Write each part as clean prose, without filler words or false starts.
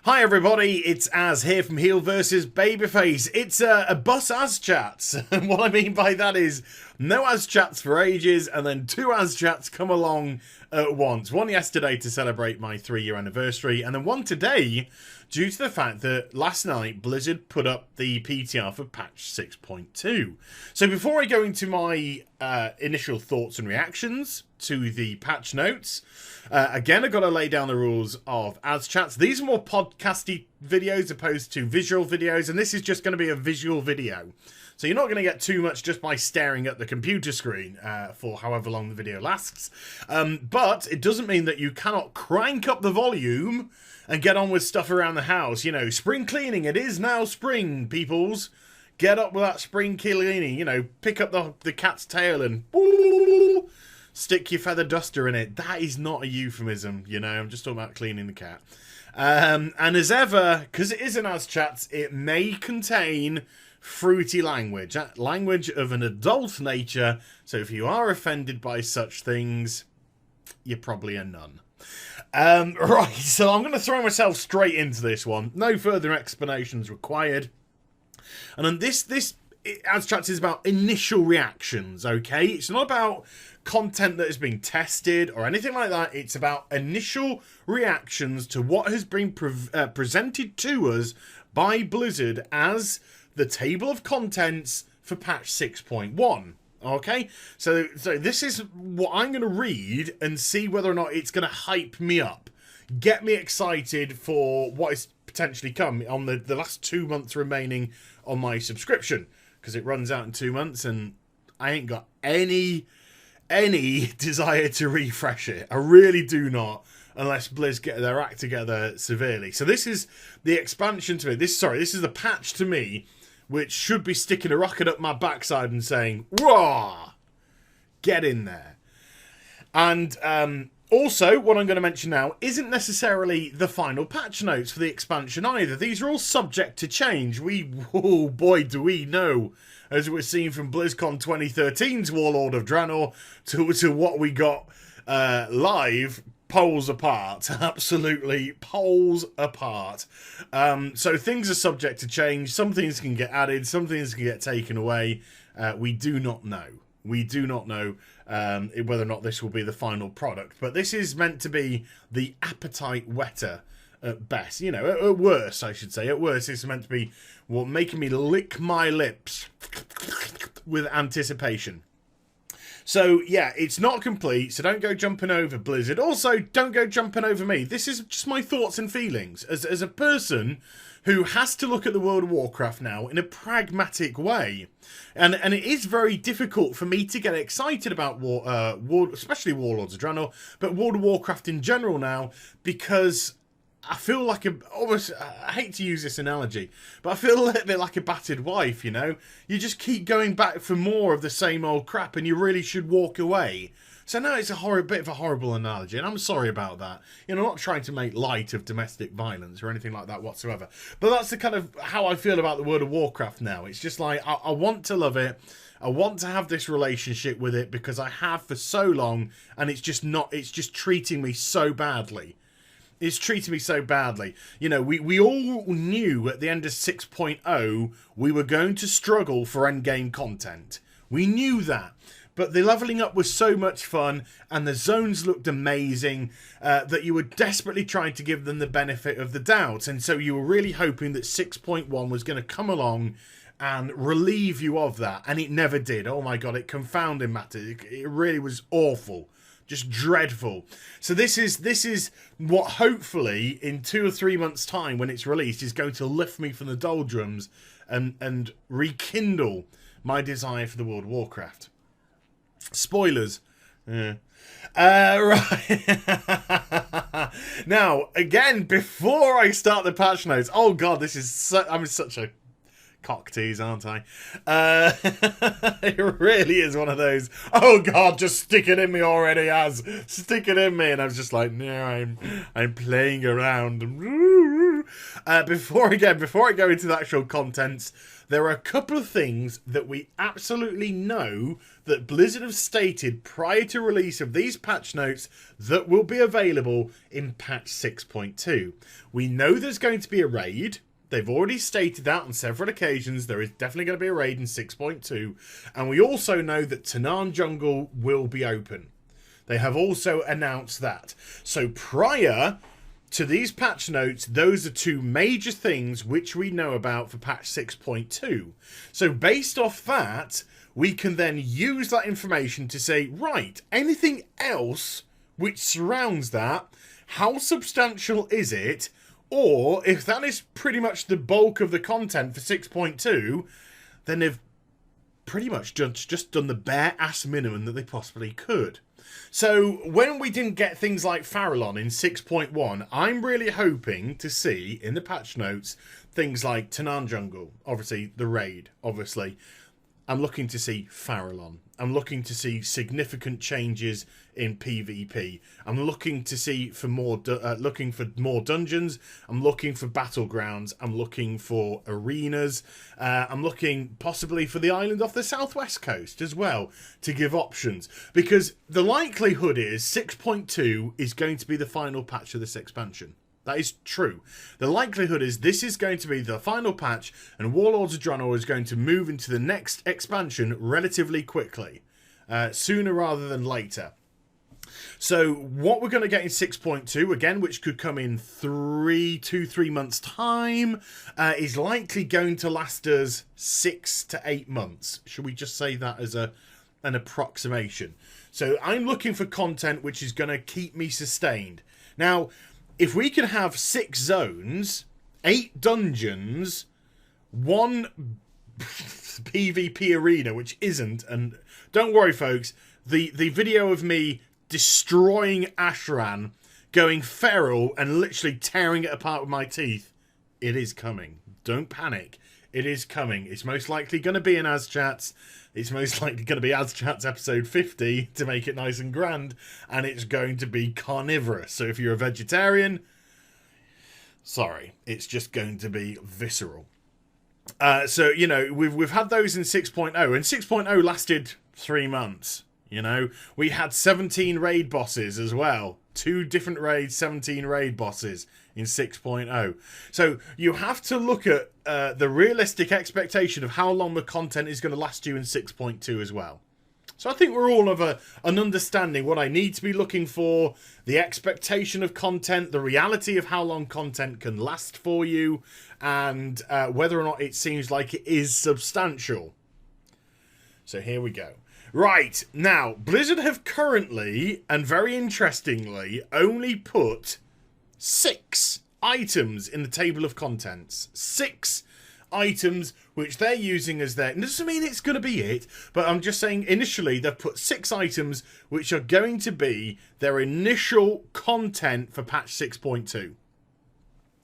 Hi everybody, it's Az here from Heel vs Babyface. It's a bus AzChats, and what I mean by that is no AzChats for ages, and then two AzChats come along at once. One yesterday to celebrate my 3-year anniversary, and then one today due to the fact that last night Blizzard put up the PTR for patch 6.2. So before I go into my initial thoughts and reactions to the patch notes, again, I've got to lay down the rules of AzChats. These are more podcasty videos opposed to visual videos, and this is just going to be a visual video. So you're not going to get too much just by staring at the computer screen for however long the video lasts. But it doesn't mean that you cannot crank up the volume and get on with stuff around the house. You know, spring cleaning. It is now spring, peoples. Get up with that spring cleaning. You know, pick up the cat's tail and stick your feather duster in it. That is not a euphemism, you know. I'm just talking about cleaning the cat. And as ever, because it is an AzChats, it may contain fruity language. Language of an adult nature. So if you are offended by such things, you're probably a nun. Right, so I'm going to throw myself straight into this one. No further explanations required. And then this AzChats is about initial reactions, okay? It's not about content that has been tested or anything like that. It's about initial reactions to what has been presented to us by Blizzard as the table of contents for patch 6.1. Okay, so this is what I'm going to read and see whether or not it's going to hype me up, get me excited for what is potentially come on the last 2 months remaining on my subscription, because it runs out in 2 months and I ain't got any desire to refresh it. I really do not, unless Blizz get their act together severely. So this is the expansion to me. This is the patch to me, which should be sticking a rocket up my backside and saying, "Raw, get in there." And also, what I'm going to mention now isn't necessarily the final patch notes for the expansion either. These are all subject to change. Oh boy, do we know, as we're seeing from BlizzCon 2013's Warlord of Draenor to what we got live. Poles apart, absolutely poles apart. So things are subject to change. Some things can get added, some things can get taken away. We do not know. We do not know whether or not this will be the final product. But this is meant to be the appetite whetter at best. You know, at worst, I should say. At worst, it's meant to be making me lick my lips with anticipation. So, yeah, it's not complete, so don't go jumping over Blizzard. Also, don't go jumping over me. This is just my thoughts and feelings. As a person who has to look at the World of Warcraft now in a pragmatic way. And it is very difficult for me to get excited about especially Warlords of Draenor, but World of Warcraft in general now, because I feel like I hate to use this analogy, but I feel a little bit like a battered wife, you know? You just keep going back for more of the same old crap and you really should walk away. So now it's a bit of a horrible analogy, and I'm sorry about that. You know, I'm not trying to make light of domestic violence or anything like that whatsoever. But that's the kind of how I feel about the World of Warcraft now. It's just like, I want to love it. I want to have this relationship with it because I have for so long, and it's just treating me so badly. It's treating me so badly. You know, we all knew at the end of 6.0 we were going to struggle for endgame content. We knew that. But the leveling up was so much fun and the zones looked amazing that you were desperately trying to give them the benefit of the doubt. And so you were really hoping that 6.1 was going to come along and relieve you of that. And it never did. Oh my God, it confounded matters. It really was awful. Just dreadful. So this is what hopefully in 2 or 3 months' time when it's released is going to lift me from the doldrums and rekindle my desire for the World of Warcraft. Spoilers. Yeah. Right. Now, again, before I start the patch notes, oh God, I'm such a cock tease, aren't I? It really is one of those, oh God, just stick it in me already, stick it in me. And I was just like, no, I'm playing around. before I go into the actual contents, there are a couple of things that we absolutely know that Blizzard have stated prior to release of these patch notes that will be available in patch 6.2. We know there's going to be a raid. They've already stated that on several occasions. There is definitely going to be a raid in 6.2. And we also know that Tanaan Jungle will be open. They have also announced that. So prior to these patch notes, those are two major things which we know about for patch 6.2. So based off that, we can then use that information to say, right, anything else which surrounds that, how substantial is it? Or if that is pretty much the bulk of the content for 6.2, then they've pretty much just done the bare ass minimum that they possibly could. So when we didn't get things like Farallon in 6.1, I'm really hoping to see in the patch notes things like Tanaan Jungle, obviously the raid, obviously. I'm looking to see Farallon. I'm looking to see significant changes in PvP. I'm looking to see for more dungeons. I'm looking for battlegrounds. I'm looking for arenas. I'm looking possibly for the island off the southwest coast as well to give options, because the likelihood is 6.2 is going to be the final patch of this expansion. That is true. The likelihood is this is going to be the final patch, and Warlords of Draenor is going to move into the next expansion relatively quickly, sooner rather than later. So what we're going to get in 6.2, again, which could come in 3 months' time, is likely going to last us 6 to 8 months. Should we just say that as an approximation? So I'm looking for content which is going to keep me sustained. Now, if we can have 6 zones, 8 dungeons, 1 PvP arena, which isn't, and don't worry folks, the video of me destroying Ashran, going feral and literally tearing it apart with my teeth, it is coming. Don't panic. It is coming. It's most likely going to be in AzChats. It's most likely going to be AzChats episode 50 to make it nice and grand, and it's going to be carnivorous. So if you're a vegetarian, sorry, it's just going to be visceral. So, you know, we've had those in 6.0, and 6.0 lasted 3 months. You know, we had 17 raid bosses as well. 2 different raids, 17 raid bosses in 6.0. So you have to look at the realistic expectation of how long the content is going to last you in 6.2 as well. So I think we're all of an understanding what I need to be looking for, the expectation of content, the reality of how long content can last for you, and whether or not it seems like it is substantial. So here we go. Right, now, Blizzard have currently, and very interestingly, only put 6 items in the table of contents. 6 items which they're using as their... It doesn't mean it's going to be it, but I'm just saying initially they've put 6 items which are going to be their initial content for patch 6.2.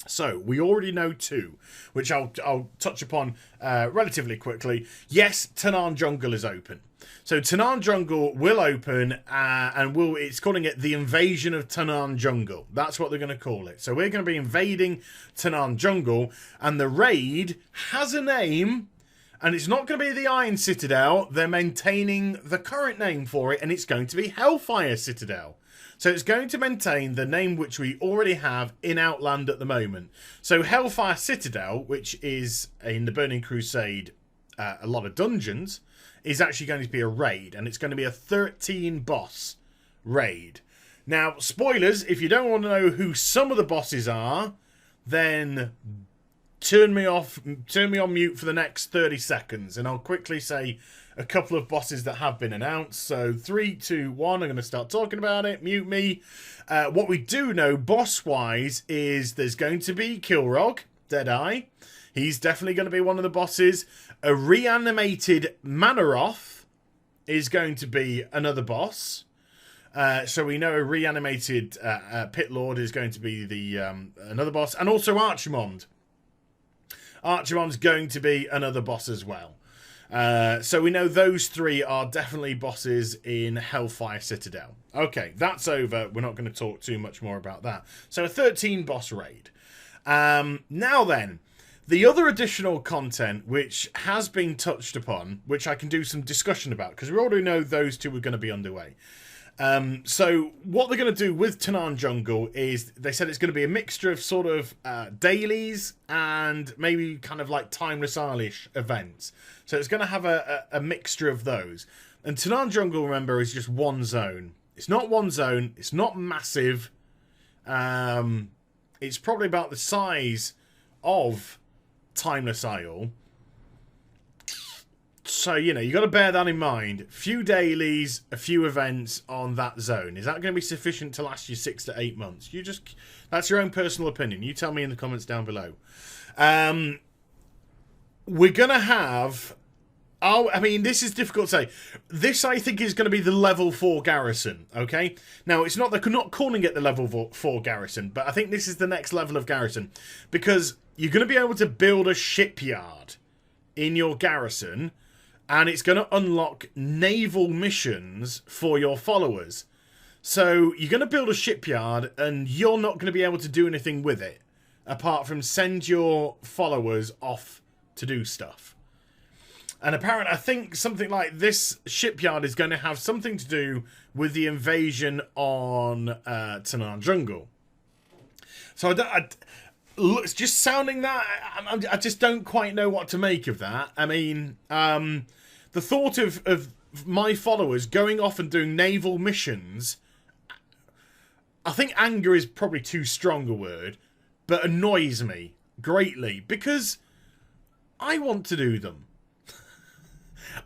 So, we already know 2, which I'll touch upon relatively quickly. Yes, Tanaan Jungle is open. So, Tanaan Jungle will open, and it's calling it the Invasion of Tanaan Jungle. That's what they're going to call it. So, we're going to be invading Tanaan Jungle, and the raid has a name, and it's not going to be the Iron Citadel. They're maintaining the current name for it, and it's going to be Hellfire Citadel. So it's going to maintain the name which we already have in Outland at the moment. So Hellfire Citadel, which is in the Burning Crusade, a lot of dungeons, is actually going to be a raid. And it's going to be a 13 boss raid. Now, spoilers, if you don't want to know who some of the bosses are, then turn me on mute for the next 30 seconds. And I'll quickly say a couple of bosses that have been announced. So 3, 2, 1, I'm going to start talking about it. Mute me. What we do know boss-wise is there's going to be Kilrog, Deadeye. He's definitely going to be one of the bosses. A reanimated Manaroth is going to be another boss. So we know a reanimated Pit Lord is going to be the another boss. And also Archimond. Archimond's going to be another boss as well. So we know those 3 are definitely bosses in Hellfire Citadel. Okay, that's over. We're not going to talk too much more about that. So a 13 boss raid. Now then, the other additional content which has been touched upon, which I can do some discussion about, because we already know those two are going to be underway. So what they're going to do with Tanan Jungle is they said it's going to be a mixture of sort of dailies and maybe kind of like Timeless Isle-ish events. So it's going to have a mixture of those. And Tanan Jungle, remember, is just one zone. It's not one zone. It's not massive. It's probably about the size of Timeless Isle. So, you know, you got to bear that in mind. Few dailies, a few events on that zone. Is that going to be sufficient to last you 6 to 8 months? That's your own personal opinion. You tell me in the comments down below. We're going to have... Oh, I mean, this is difficult to say. This, I think, is going to be the level 4 garrison, okay? Now, it's not... They're not calling it the level 4 garrison, but I think this is the next level of garrison. Because you're going to be able to build a shipyard in your garrison... And it's going to unlock naval missions for your followers. So you're going to build a shipyard and you're not going to be able to do anything with it. Apart from send your followers off to do stuff. And apparently I think something like this shipyard is going to have something to do with the invasion on Tanan Jungle. So it's just sounding that... I just don't quite know what to make of that. I mean, the thought of my followers going off and doing naval missions... I think anger is probably too strong a word, but annoys me greatly, because I want to do them.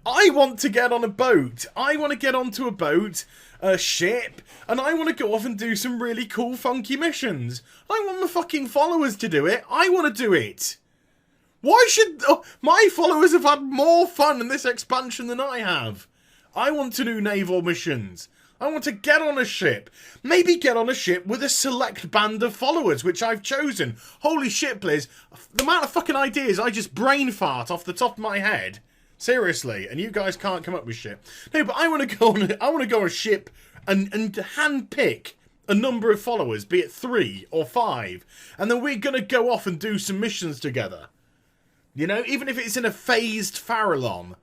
I want to get on a boat. I want to get onto a boat, a ship, and I want to go off and do some really cool, funky missions. I want my fucking followers to do it. I want to do it. Why should... my followers have had more fun in this expansion than I have. I want to do naval missions. I want to get on a ship. Maybe get on a ship with a select band of followers, which I've chosen. Holy shit, Blizz. The amount of fucking ideas I just brain fart off the top of my head... Seriously, and you guys can't come up with shit. No, but I want to go on a ship and hand pick a number of followers, be it 3 or 5, and then we're gonna go off and do some missions together. You know, even if it's in a phased Farallon,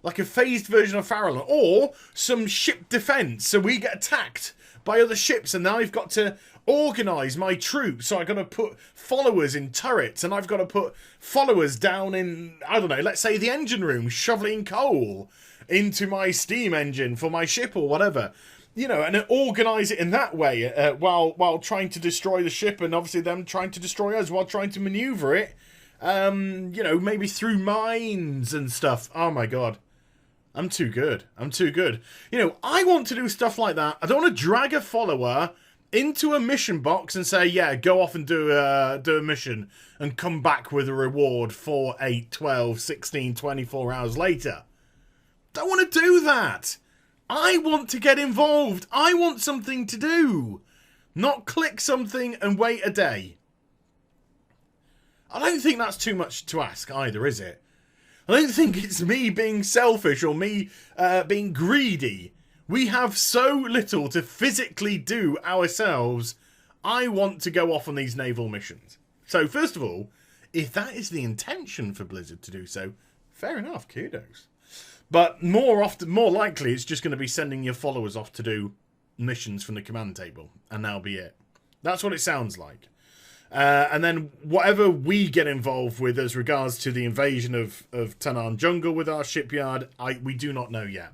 like a phased version of Farallon, or some ship defense, so we get attacked by other ships, and now I've got to organise my troops, so I've got to put followers in turrets, and I've got to put followers down in, I don't know, let's say the engine room, shoveling coal into my steam engine for my ship or whatever. You know, and organise it in that way, while trying to destroy the ship, and obviously them trying to destroy us while trying to manoeuvre it. You know, maybe through mines and stuff. Oh my god. I'm too good. I'm too good. You know, I want to do stuff like that. I don't want to drag a follower into a mission box and say, yeah, go off and do a mission and come back with a reward 4, 8, 12, 16, 24 hours later. Don't want to do that. I want to get involved. I want something to do. Not click something and wait a day. I don't think that's too much to ask either, is it? I don't think it's me being selfish or me being greedy. We have so little to physically do ourselves. I want to go off on these naval missions. So, first of all, if that is the intention for Blizzard to do so, fair enough, kudos. But more likely, it's just going to be sending your followers off to do missions from the command table, and that'll be it. That's what it sounds like. And then whatever we get involved with as regards to the invasion of Tanan Jungle with our shipyard, we do not know yet.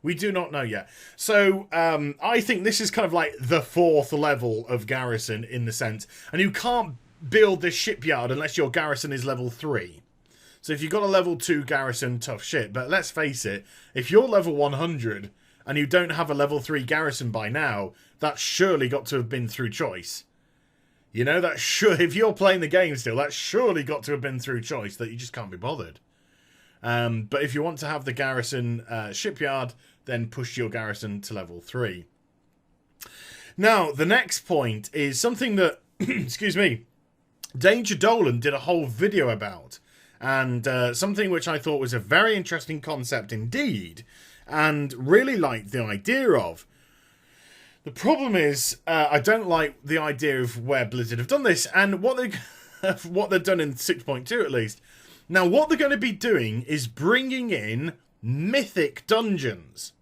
We do not know yet. So I think this is kind of like the 4th level of garrison in the sense. And you can't build this shipyard unless your garrison is level 3. So if you've got a level 2 garrison, tough shit. But let's face it, if you're level 100 and you don't have a level 3 garrison by now, that's surely got to have been through choice. You know, if you're playing the game still, that's surely got to have been through choice, that you just can't be bothered. But if you want to have the garrison shipyard, then push your garrison to level 3. Now, the next point is something that, excuse me, Danger Dolan did a whole video about. And something which I thought was a very interesting concept indeed, and really liked the idea of. The problem is, I don't like the idea of where Blizzard have done this, and what they... what they've done in 6.2 at least. Now, what they're going to be doing is bringing in Mythic Dungeons.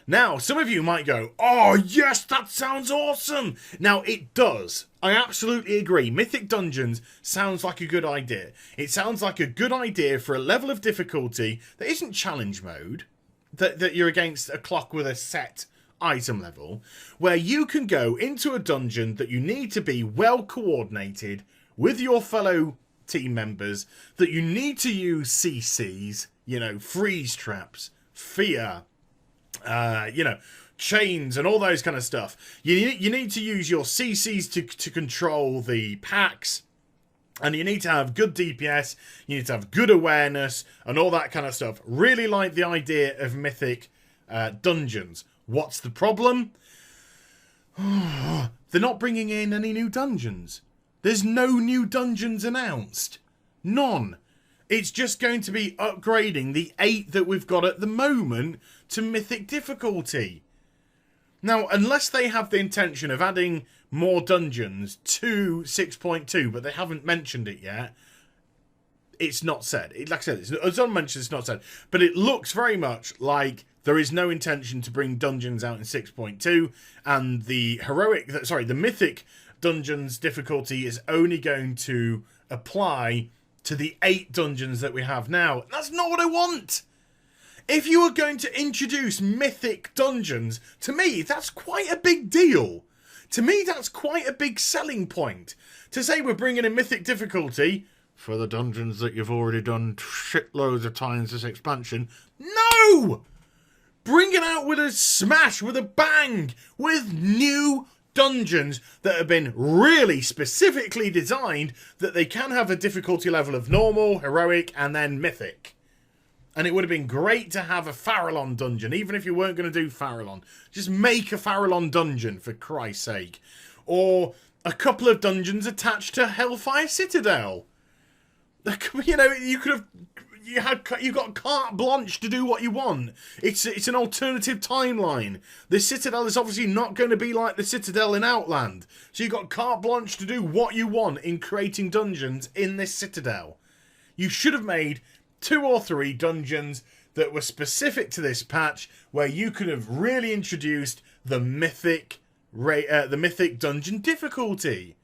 Now, some of you might go, oh, yes, that sounds awesome. Now, it does. I absolutely agree. Mythic Dungeons sounds like a good idea. It sounds like a good idea for a level of difficulty that isn't challenge mode, that you're against a clock with a set item level, where you can go into a dungeon that you need to be well coordinated with your fellow team members, that you need to use CCs, freeze traps, fear, chains and all those kind of stuff. You need to use your CCs to control the packs, and you need to have good DPS, you need to have good awareness, and all that kind of stuff. Really like the idea of Mythic Dungeons. What's the problem? They're not bringing in any new dungeons. There's no new dungeons announced. None. It's just going to be upgrading the 8 that we've got at the moment to Mythic difficulty. Now, unless they have the intention of adding more dungeons to 6.2, but they haven't mentioned it yet, it's not said. Like I said, it's unmentioned, it's not said. But it looks very much like there is no intention to bring dungeons out in 6.2, and the Mythic Dungeons difficulty is only going to apply to the 8 dungeons that we have now. That's not what I want! If you were going to introduce Mythic Dungeons, to me, that's quite a big deal. To me, that's quite a big selling point. To say we're bringing in Mythic difficulty for the dungeons that you've already done shitloads of times this expansion. No! Bring it out with a smash, with a bang, with new dungeons that have been really specifically designed that they can have a difficulty level of normal, heroic, and then mythic. And it would have been great to have a Farallon dungeon, even if you weren't going to do Farallon. Just make a Farallon dungeon, for Christ's sake. Or a couple of dungeons attached to Hellfire Citadel. You've got carte blanche to do what you want. It's an alternative timeline. The Citadel is obviously not going to be like the Citadel in Outland. So you've got carte blanche to do what you want in creating dungeons in this Citadel. You should have made 2 or 3 dungeons that were specific to this patch, where you could have really introduced the mythic dungeon difficulty.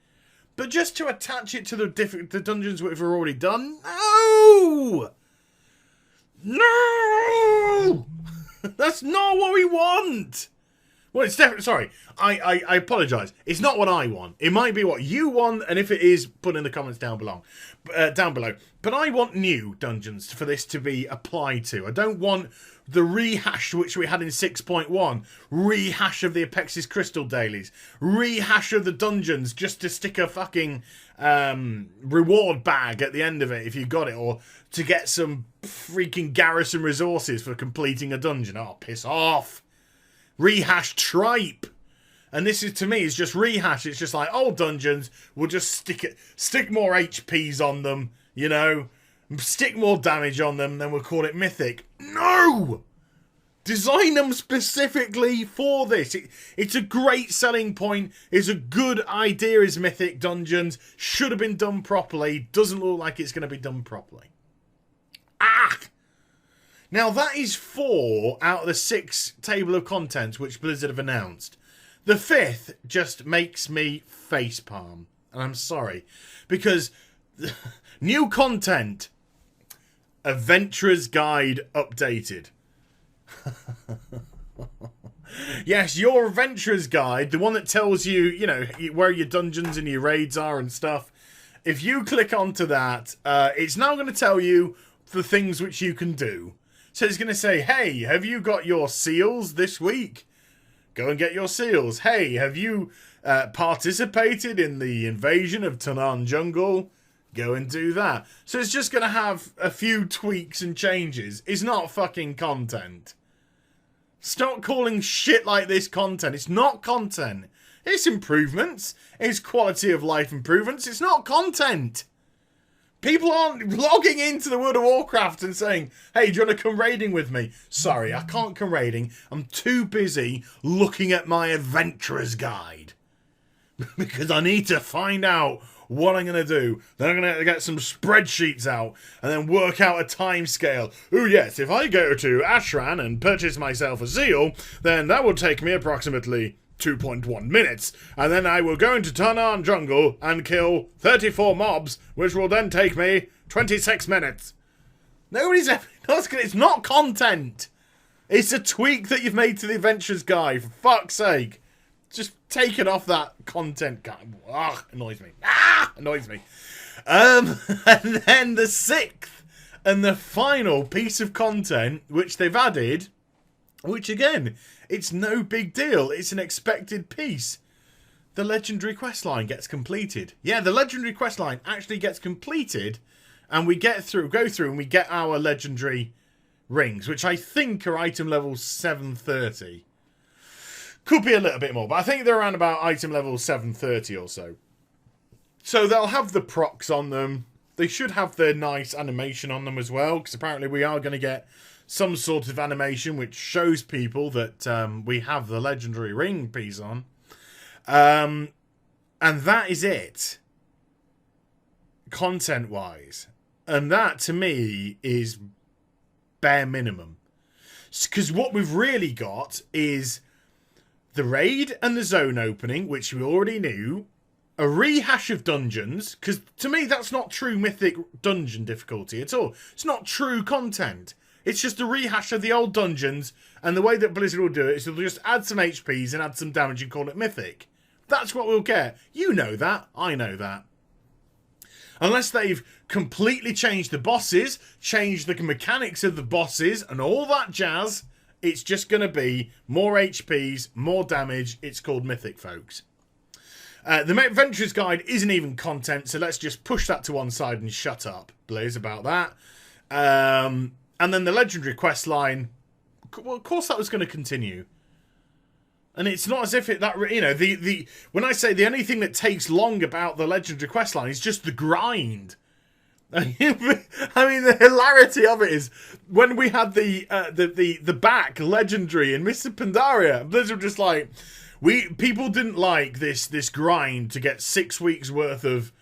But just to attach it to the dungeons we've already done, no! No! That's not what we want! Well, it's definitely... Sorry, I apologise. It's not what I want. It might be what you want, and if it is, put in the comments down below. But I want new dungeons for this to be applied to. I don't want the rehash which we had in 6.1. Rehash of the Apexis Crystal dailies. Rehash of the dungeons just to stick a fucking reward bag at the end of it if you got it. Or to get some freaking garrison resources for completing a dungeon. Oh, piss off. Rehash tripe. And this is, to me, is just rehash. It's just like old dungeons. We'll just stick more HPs on them, stick more damage on them, then we'll call it mythic. No! Design them specifically for this. It's a great selling point. It's a good idea as Mythic Dungeons. Should have been done properly. Doesn't look like it's going to be done properly. Now, that is 4 out of the 6 table of contents which Blizzard have announced. The 5th just makes me facepalm. And I'm sorry. Because new content. Adventurer's Guide updated. Yes, your Adventurer's Guide, the one that tells you, where your dungeons and your raids are and stuff. If you click onto that, it's now going to tell you the things which you can do. So it's going to say, hey, have you got your seals this week? Go and get your seals. Hey, have you participated in the invasion of Tanan Jungle? Go and do that. So it's just going to have a few tweaks and changes. It's not fucking content. Stop calling shit like this content. It's not content. It's improvements. It's quality of life improvements. It's not content. People aren't logging into the World of Warcraft and saying, hey, do you want to come raiding with me? Sorry, I can't come raiding. I'm too busy looking at my Adventurer's Guide. Because I need to find out what I'm going to do. Then I'm going to get some spreadsheets out and then work out a time scale. Oh yes, if I go to Ashran and purchase myself a seal, then that will take me approximately 2.1 minutes, and then I will go into Tanaan Jungle and kill 34 mobs, which will then take me 26 minutes. Nobody's ever... It's not content. It's a tweak that you've made to the Adventures Guide, for fuck's sake. Just take it off that content guide. Annoys me. Annoys me. And then the sixth and the final piece of content, which they've added, which again, it's no big deal. It's an expected piece. The legendary questline gets completed. Yeah, the legendary questline actually gets completed, and we go through and we get our legendary rings, which I think are item level 730. Could be a little bit more, but I think they're around about item level 730 or so. So they'll have the procs on them. They should have the nice animation on them as well, because apparently we are going to get some sort of animation which shows people that we have the legendary ring piece on. And that is it, content-wise. And that, to me, is bare minimum. Because what we've really got is the raid and the zone opening, which we already knew. A rehash of dungeons, because to me that's not true Mythic Dungeon difficulty at all. It's not true content. It's just a rehash of the old dungeons, and the way that Blizzard will do it is they'll just add some HPs and add some damage and call it Mythic. That's what we'll get. You know that. I know that. Unless they've completely changed the bosses, changed the mechanics of the bosses, and all that jazz, it's just going to be more HPs, more damage. It's called Mythic, folks. The Adventurer's Guide isn't even content, so let's just push that to one side and shut up, Blizz, about that. And then the Legendary quest line, well, of course that was going to continue. And it's not as if when I say the only thing that takes long about the Legendary quest line is just the grind. I mean, the hilarity of it is when we had the back legendary in Mr. Pandaria, Blizzard were just like, people didn't like this grind to get 6 weeks worth of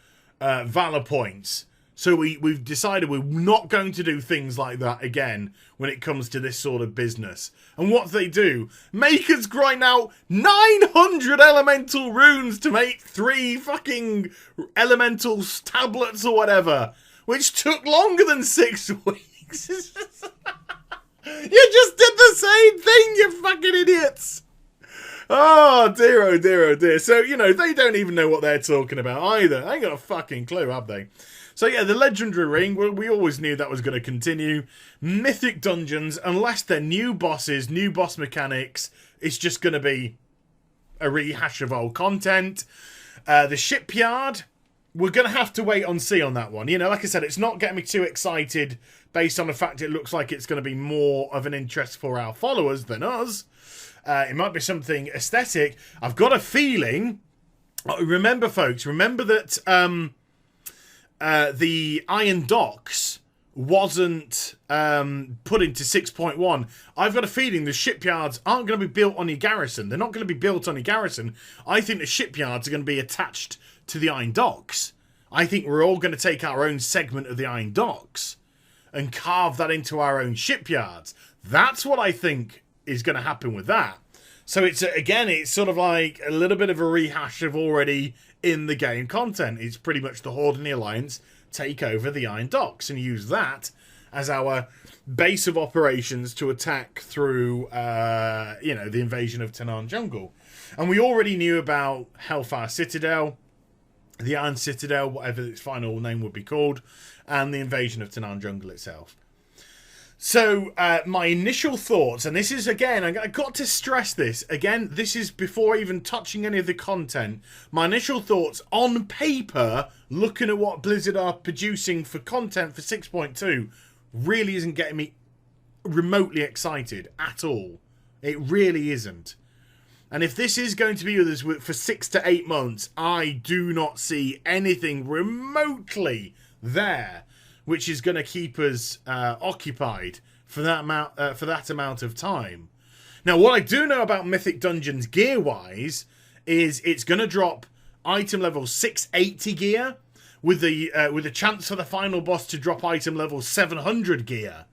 Valor points. So we've decided we're not going to do things like that again when it comes to this sort of business. And what do? Make us grind out 900 elemental runes to make 3 fucking elemental tablets or whatever, which took longer than 6 weeks. You just did the same thing, you fucking idiots. Oh dear. So, they don't even know what they're talking about either. They ain't got a fucking clue, have they? So yeah, the Legendary Ring, well, we always knew that was going to continue. Mythic Dungeons, unless they're new bosses, new boss mechanics, it's just going to be a rehash of old content. The Shipyard, we're going to have to wait and see on that one. Like I said, it's not getting me too excited based on the fact it looks like it's going to be more of an interest for our followers than us. It might be something aesthetic. I've got a feeling... Remember, folks, that... the Iron Docks wasn't put into 6.1. I've got a feeling the shipyards aren't going to be built on your garrison. They're not going to be built on your garrison. I think the shipyards are going to be attached to the Iron Docks. I think we're all going to take our own segment of the Iron Docks and carve that into our own shipyards. That's what I think is going to happen with that. So it's sort of like a little bit of a rehash of already in the game content. It's pretty much the Horde and the Alliance take over the Iron Docks and use that as our base of operations to attack through, the invasion of Tanaan Jungle. And we already knew about Hellfire Citadel, the Iron Citadel, whatever its final name would be called, and the invasion of Tanaan Jungle itself. So, my initial thoughts, and this is, again, I got to stress this, again, this is before even touching any of the content. My initial thoughts, on paper, looking at what Blizzard are producing for content for 6.2, really isn't getting me remotely excited at all. It really isn't. And if this is going to be with us for 6 to 8 months, I do not see anything remotely there which is going to keep us occupied for that amount of time. Now, what I do know about Mythic Dungeons gear-wise is it's going to drop item level 680 gear with the chance for the final boss to drop item level 700 gear.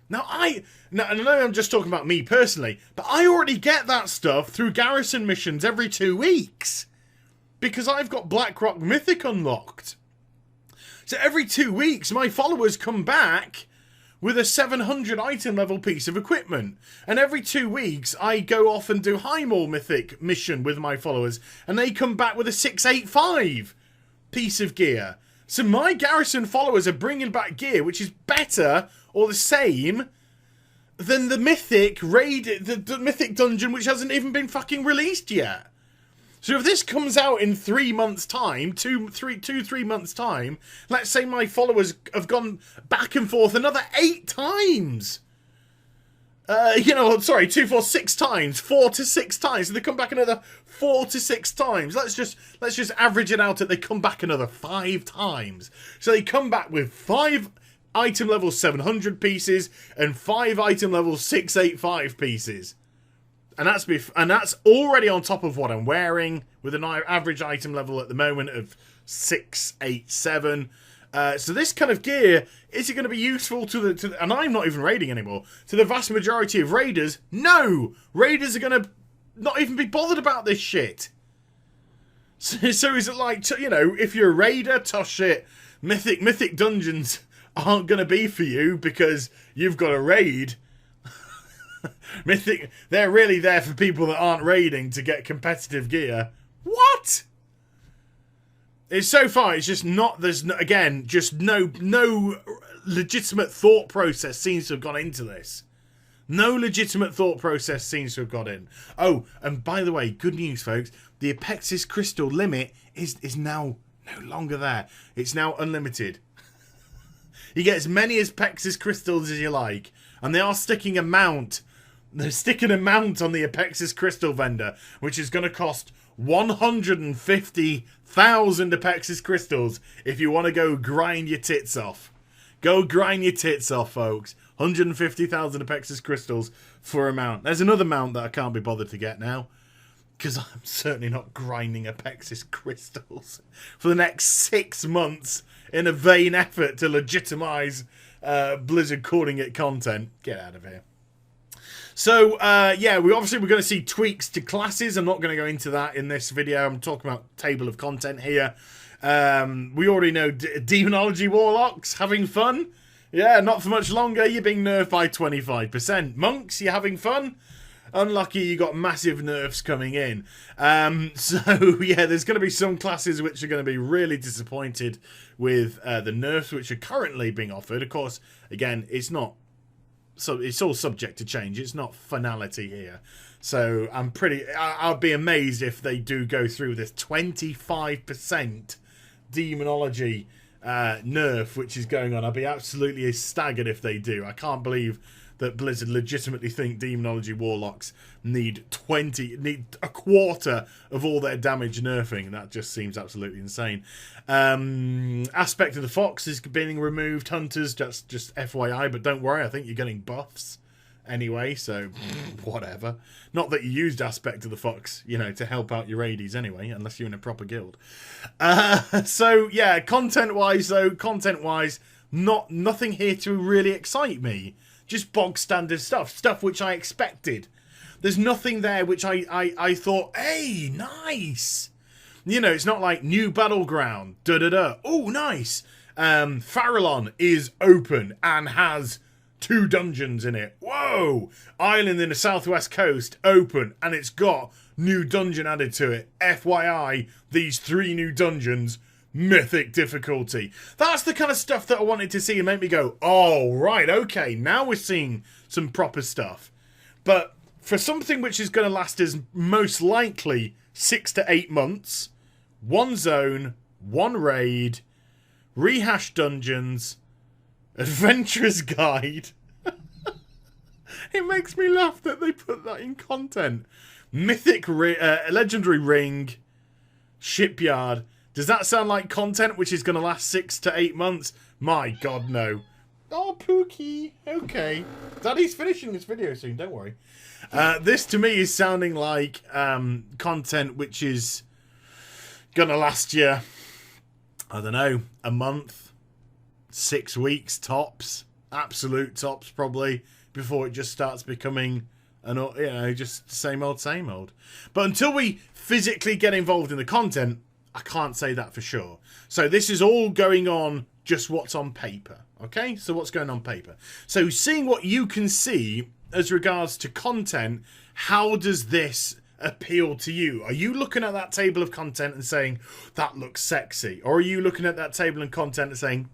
Now, I know I'm just talking about me personally, but I already get that stuff through garrison missions every 2 weeks because I've got Blackrock Mythic unlocked. So every 2 weeks, my followers come back with a 700 item level piece of equipment. And every 2 weeks, I go off and do Highmore Mythic mission with my followers, and they come back with a 685 piece of gear. So my garrison followers are bringing back gear which is better or the same than the Mythic raid, the Mythic Dungeon, which hasn't even been fucking released yet. So if this comes out in 3 months' time, 3 months' time, let's say my followers have gone back and forth another 8 times. 2, 4, 6 times, 4 to 6 times. So they come back another 4 to 6 times. Let's just average it out that they come back another 5 times. So they come back with 5 item level 700 pieces and 5 item level 685 pieces. And that's already on top of what I'm wearing, with an average item level at the moment of 687. So this kind of gear, is it going to be useful to the and I'm not even raiding anymore, to the vast majority of raiders? No! Raiders are going to not even be bothered about this shit. So is it like, if you're a raider, toss shit, Mythic Dungeons aren't going to be for you because you've got a raid. Mythic, they're really there for people that aren't raiding to get competitive gear. What? It's so far, it's just not, just no legitimate thought process seems to have gone into this. No legitimate thought process seems to have got in. Oh, and by the way, good news, folks. The Apexis Crystal limit is now no longer there. It's now unlimited. You get as many Apexis Crystals as you like. And they are sticking a mount. They're sticking a mount on the Apexis Crystal vendor, which is going to cost 150,000 Apexis Crystals if you want to go grind your tits off. Go grind your tits off, folks. 150,000 Apexis Crystals for a mount. There's another mount that I can't be bothered to get now, because I'm certainly not grinding Apexis Crystals for the next 6 months in a vain effort to legitimize Blizzard calling it content. Get out of here. So, we're going to see tweaks to classes. I'm not going to go into that in this video. I'm talking about table of content here. We already know Demonology Warlocks, having fun? Yeah, not for much longer. You're being nerfed by 25%. Monks, you having fun? Unlucky, you got massive nerfs coming in. There's going to be some classes which are going to be really disappointed with the nerfs which are currently being offered. Of course, again, it's all subject to change. It's not finality here. So I'll be amazed if they do go through this 25% demonology nerf which is going on. I'll be absolutely staggered if they do. I can't believe that Blizzard legitimately think Demonology Warlocks need a quarter of all their damage nerfing. That just seems absolutely insane. Aspect of the Fox is being removed. Hunters, just FYI, but don't worry, I think you're getting buffs anyway, so whatever. Not that you used Aspect of the Fox, to help out your raidies anyway, unless you're in a proper guild. Content-wise, nothing here to really excite me. Just bog standard stuff which I expected. There's nothing there which I thought, hey, nice. It's not like new battleground, oh, nice. Farallon is open and has 2 dungeons in it. Whoa! Island in the southwest coast, open, and it's got new dungeon added to it. FYI, these 3 new dungeons, mythic difficulty. That's the kind of stuff that I wanted to see and make me go, oh, right, okay, now we're seeing some proper stuff. But for something which is going to last us most likely 6 to 8 months, 1 zone, 1 raid, rehashed dungeons, adventurer's guide. It makes me laugh that they put that in content. Mythic, legendary ring, shipyard. Does that sound like content which is going to last 6 to 8 months? My God, no. Oh, Pookie. Okay. Daddy's finishing this video soon, don't worry. This, to me, is sounding like content which is gonna last you, I don't know, a month, 6 weeks tops, absolute tops probably, before it just starts becoming just same old. But until we physically get involved in the content, I can't say that for sure. So this is all going on just what's on paper. Okay, so what's going on paper? So seeing what you can see as regards to content, how does this appeal to you? Are you looking at that table of content and saying, that looks sexy? Or are you looking at that table of content and saying,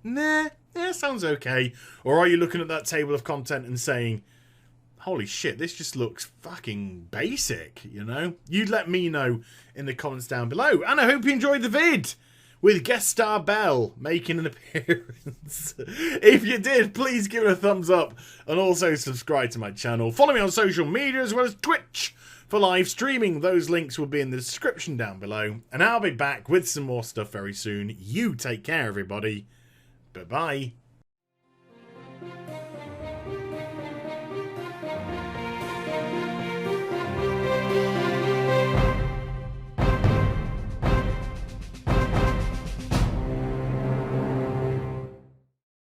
nah, yeah, sounds okay? Or are you looking at that table of content and saying, holy shit, this just looks fucking basic, you know? You let me know in the comments down below. And I hope you enjoyed the vid, with guest star Belle making an appearance. If you did, please give it a thumbs up and also subscribe to my channel. Follow me on social media as well as Twitch for live streaming. Those links will be in the description down below. And I'll be back with some more stuff very soon. You take care, everybody. Bye-bye.